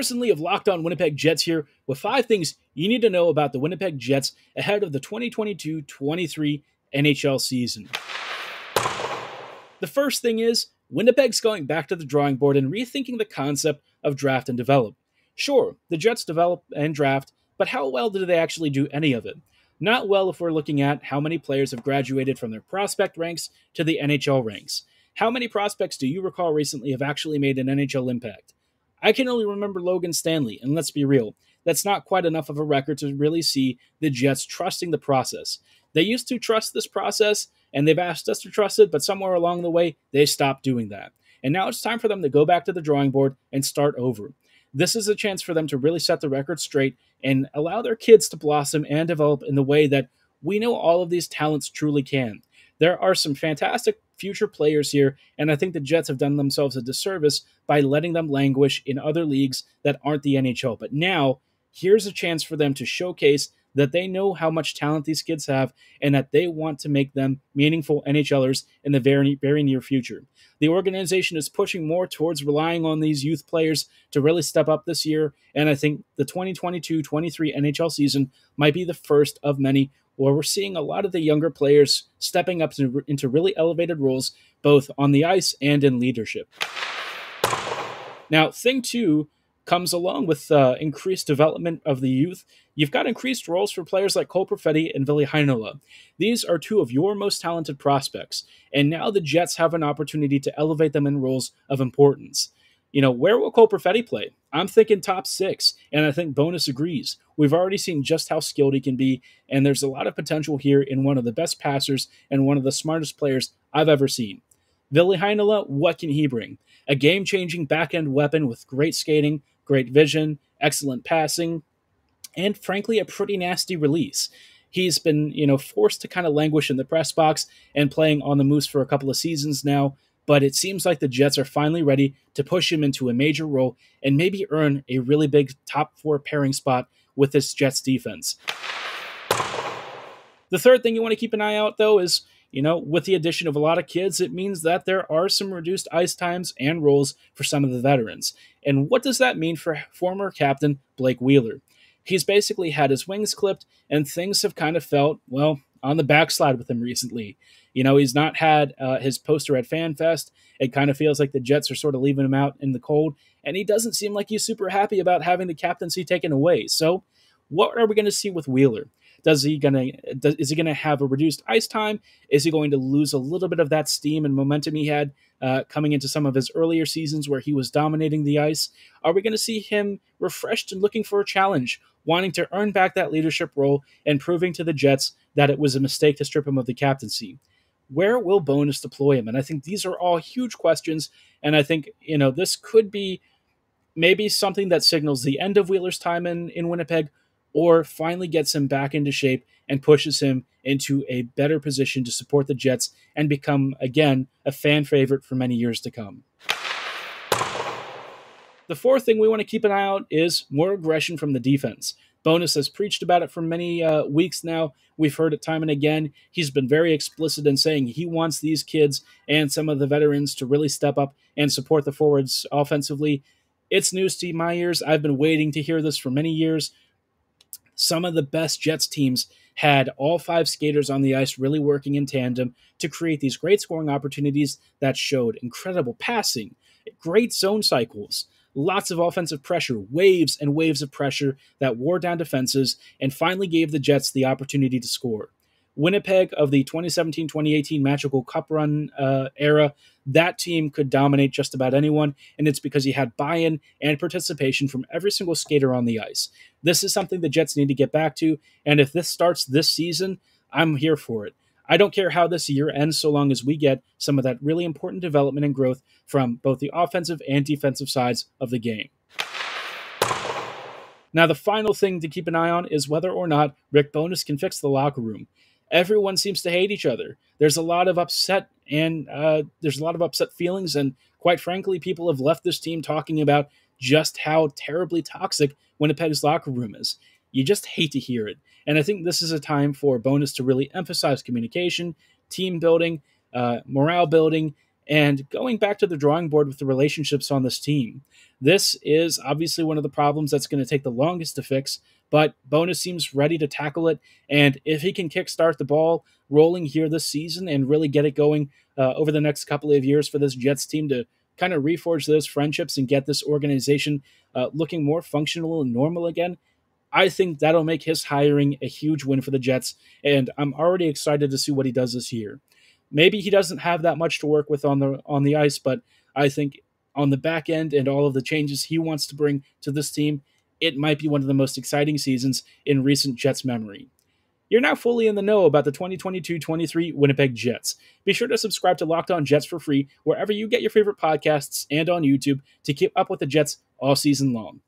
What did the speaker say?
Harrison Lee of Locked On Winnipeg Jets here with 5 things you need to know about the Winnipeg Jets ahead of the 2022-23 NHL season. The first thing is, Winnipeg's going back to the drawing board and rethinking the concept of draft and develop. Sure, the Jets develop and draft, but how well did they actually do any of it? Not well if we're looking at how many players have graduated from their prospect ranks to the NHL ranks. How many prospects do you recall recently have actually made an NHL impact? I can only remember Logan Stanley, and let's be real, that's not quite enough of a record to really see the Jets trusting the process. They used to trust this process, and they've asked us to trust it, but somewhere along the way, they stopped doing that. And now it's time for them to go back to the drawing board and start over. This is a chance for them to really set the record straight and allow their kids to blossom and develop in the way that we know all of these talents truly can. There are some fantastic future players here, and I think the Jets have done themselves a disservice by letting them languish in other leagues that aren't the NHL. But now, here's a chance for them to showcase that they know how much talent these kids have and that they want to make them meaningful NHLers in the very, very near future. The organization is pushing more towards relying on these youth players to really step up this year, and I think the 2022-23 NHL season might be the first of many where we're seeing a lot of the younger players stepping up into really elevated roles, both on the ice and in leadership. Now, thing 2 comes along with increased development of the youth. You've got increased roles for players like Cole Perfetti and Ville Heinola. These are 2 of your most talented prospects, and now the Jets have an opportunity to elevate them in roles of importance. You know, where will Cole Perfetti play? I'm thinking top 6, and I think Bonus agrees. We've already seen just how skilled he can be, and there's a lot of potential here in one of the best passers and one of the smartest players I've ever seen. Ville Heinola, what can he bring? A game-changing back-end weapon with great skating, great vision, excellent passing, and frankly, a pretty nasty release. He's been, forced to kind of languish in the press box and playing on the Moose for a couple of seasons now, but it seems like the Jets are finally ready to push him into a major role and maybe earn a really big top 4 pairing spot with this Jets defense. The third thing you want to keep an eye out, though, is, with the addition of a lot of kids, it means that there are some reduced ice times and roles for some of the veterans. And what does that mean for former captain Blake Wheeler? He's basically had his wings clipped, and things have kind of felt, on the backslide with him recently. He's not had his poster at FanFest. It kind of feels like the Jets are sort of leaving him out in the cold, and he doesn't seem like he's super happy about having the captaincy taken away. So what are we going to see with Wheeler? Is he going to have a reduced ice time? Is he going to lose a little bit of that steam and momentum he had coming into some of his earlier seasons where he was dominating the ice? Are we going to see him refreshed and looking for a challenge, wanting to earn back that leadership role and proving to the Jets that it was a mistake to strip him of the captaincy? Where will Bonus deploy him? And I think these are all huge questions, and I think this could be maybe something that signals the end of Wheeler's time in Winnipeg, or finally gets him back into shape and pushes him into a better position to support the Jets and become, again, a fan favorite for many years to come. The fourth thing we want to keep an eye out is more aggression from the defense. Bonus has preached about it for many weeks now. We've heard it time and again. He's been very explicit in saying he wants these kids and some of the veterans to really step up and support the forwards offensively. It's news to my ears. I've been waiting to hear this for many years. Some of the best Jets teams had all 5 skaters on the ice really working in tandem to create these great scoring opportunities that showed incredible passing, great zone cycles, lots of offensive pressure, waves and waves of pressure that wore down defenses and finally gave the Jets the opportunity to score. Winnipeg of the 2017-2018 Magical Cup run era, that team could dominate just about anyone, and it's because he had buy-in and participation from every single skater on the ice. This is something the Jets need to get back to, and if this starts this season, I'm here for it. I don't care how this year ends so long as we get some of that really important development and growth from both the offensive and defensive sides of the game. Now, the final thing to keep an eye on is whether or not Rick Bowness can fix the locker room. Everyone seems to hate each other. There's a lot of upset feelings, and quite frankly, people have left this team talking about just how terribly toxic Winnipeg's locker room is. You just hate to hear it. And I think this is a time for Bowness to really emphasize communication, team building, morale building, and going back to the drawing board with the relationships on this team. This is obviously one of the problems that's going to take the longest to fix, but Bowness seems ready to tackle it, and if he can kickstart the ball rolling here this season and really get it going over the next couple of years for this Jets team to kind of reforge those friendships and get this organization looking more functional and normal again, I think that'll make his hiring a huge win for the Jets, and I'm already excited to see what he does this year. Maybe he doesn't have that much to work with on the ice, but I think on the back end and all of the changes he wants to bring to this team, it might be one of the most exciting seasons in recent Jets memory. You're now fully in the know about the 2022-23 Winnipeg Jets. Be sure to subscribe to Locked On Jets for free wherever you get your favorite podcasts and on YouTube to keep up with the Jets all season long.